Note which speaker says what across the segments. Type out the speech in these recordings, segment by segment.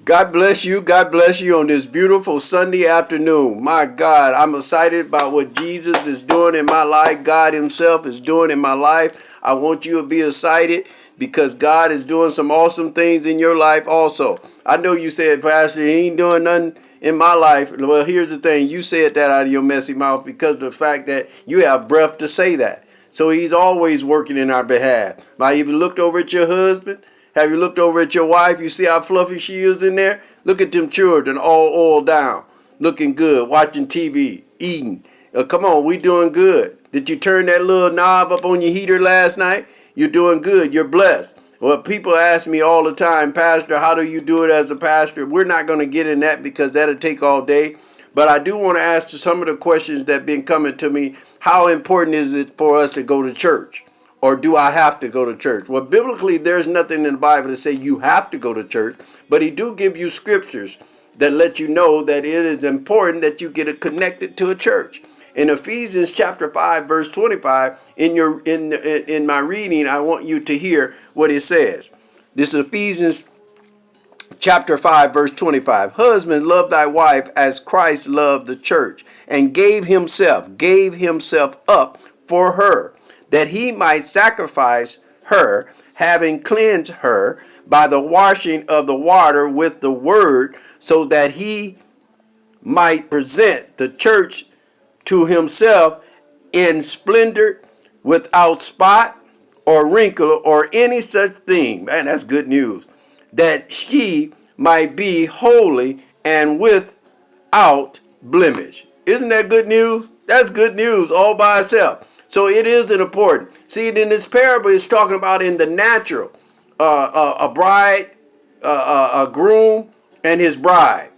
Speaker 1: God bless you. God bless you on this beautiful Sunday afternoon. My God, I'm excited about what Jesus is doing in my life. God himself is doing in my life. I want you to be excited because God is doing some awesome things in your life also. I know you said, Pastor, he ain't doing nothing in my life. Well, here's the thing. You said that out of your messy mouth because of the fact that you have breath to say that. So he's always working in our behalf. Now, have you looked over at your husband? Have you looked over at your wife? You see how fluffy she is in there? Look at them children all oiled down, looking good, watching TV, eating. Come on, we doing good. Did you turn that little knob up on your heater last night? You're doing good. You're blessed. Well, people ask me all the time, Pastor, how do you do it as a pastor? We're not going to get in that because that'll take all day. But I do want to ask some of the questions that have been coming to me. How important is it for us to go to church? Or do I have to go to church? Well, biblically, there's nothing in the Bible to say you have to go to church, but he do give you scriptures that let you know that it is important that you get connected to a church. In Ephesians chapter 5, verse 25, in my reading, I want you to hear what it says. This is Ephesians chapter 5, verse 25. Husband, love thy wife as Christ loved the church and gave himself up for her, that he might sacrifice her, having cleansed her by the washing of the water with the word, so that he might present the church to himself in splendor, without spot or wrinkle or any such thing. Man, that's good news. That she might be holy and without blemish. Isn't that good news? That's good news all by itself. So it is important. See, in this parable, it's talking about in the natural, a bride, a groom, and his bride.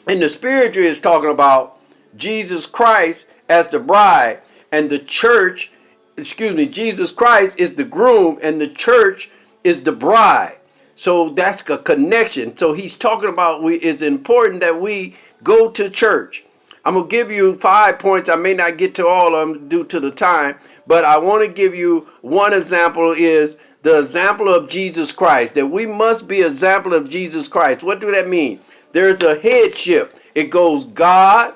Speaker 1: In the spiritual, it's talking about Jesus Christ as the bride, and the church, Jesus Christ is the groom, and the church is the bride. So that's a connection. So he's talking about it's important that we go to church. I'm going to give you 5 points. I may not get to all of them due to the time, but I want to give you one example is the example of Jesus Christ, that we must be an example of Jesus Christ. What do that mean? There's a headship. It goes God,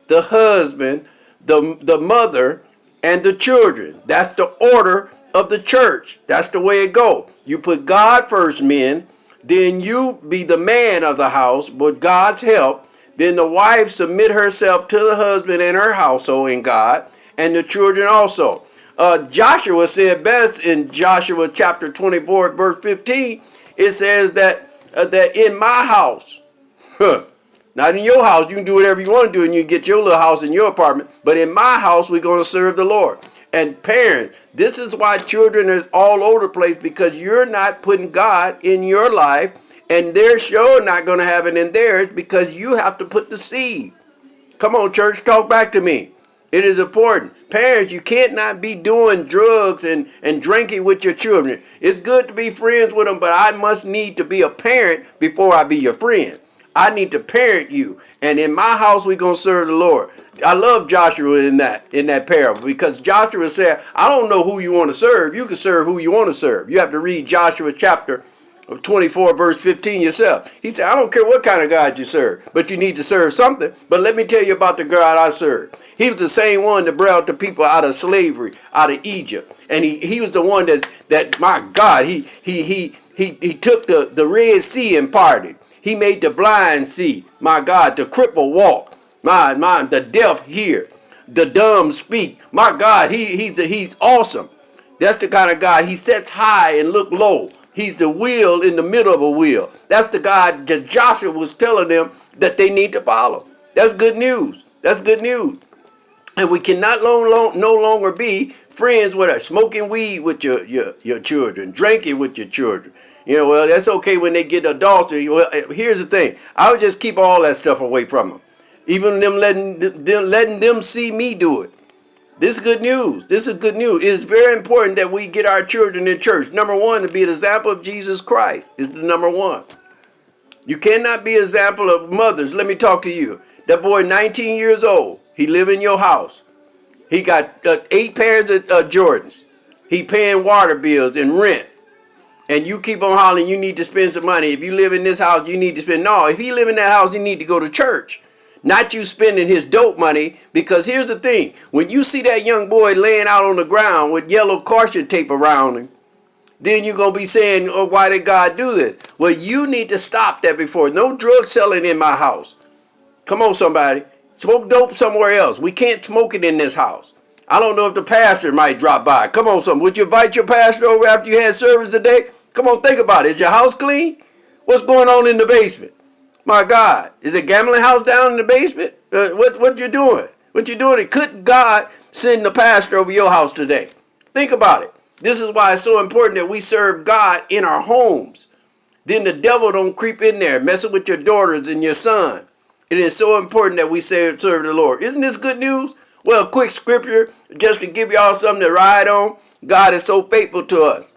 Speaker 1: the husband, the mother, and the children. That's the order of the church. That's the way it goes. You put God first, men, then you be the man of the house with God's help. Then the wife submit herself to the husband and her household in God, and the children also. Joshua said best in Joshua chapter 24, verse 15. It says that in my house, not in your house, you can do whatever you want to do and you get your little house in your apartment, but in my house, we're going to serve the Lord. And parents, this is why children is all over the place, because you're not putting God in your life. And they're sure not going to have it in theirs because you have to put the seed. Come on, church, talk back to me. It is important. Parents, you can't not be doing drugs and drinking with your children. It's good to be friends with them, but I must need to be a parent before I be your friend. I need to parent you. And in my house, we're going to serve the Lord. I love Joshua in that parable, because Joshua said, I don't know who you want to serve. You can serve who you want to serve. You have to read Joshua chapter of 24 verse 15 yourself. He said, I don't care what kind of God you serve, but you need to serve something. But let me tell you about the God I serve. He was the same one that brought the people out of slavery, out of Egypt. And he was the one that my God, he took the Red Sea and parted. He made the blind see. My God, the cripple walk. The deaf hear. The dumb speak. My God, he's awesome. That's the kind of God. He sits high and look low. He's the wheel in the middle of a wheel. That's the God that Joshua was telling them that they need to follow. That's good news. That's good news. And we cannot no longer be friends with us, smoking weed with your children, drinking with your children. You know, well, that's okay when they get adultery. Well, here's the thing. I would just keep all that stuff away from them. Even them letting them see me do it. This is good news. This is good news. It is very important that we get our children in church. Number one, to be an example of Jesus Christ is the number one. You cannot be an example of mothers. Let me talk to you. That boy, 19 years old, he live in your house. He got 8 pairs of Jordans. He paying water bills and rent. and you keep on hollering, you need to spend some money. If you live in this house, you need to spend. No, if he live in that house, you need to go to church. Not you spending his dope money. Because here's the thing. When you see that young boy laying out on the ground with yellow caution tape around him, then you're going to be saying, oh, why did God do this? Well, you need to stop that before. No drug selling in my house. Come on, somebody. Smoke dope somewhere else. We can't smoke it in this house. I don't know if the pastor might drop by. Come on, something. Would you invite your pastor over after you had service today? Come on, think about it. Is your house clean? What's going on in the basement? My God. Is it a gambling house down in the basement? What you doing? What you doing? Could God send the pastor over your house today? Think about it. This is why it's so important that we serve God in our homes. Then the devil don't creep in there, messing with your daughters and your son. It is so important that we serve the Lord. Isn't this good news? Well, a quick scripture just to give y'all something to ride on. God is so faithful to us.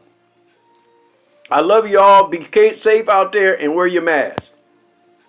Speaker 1: I love you all. Be safe out there and wear your mask.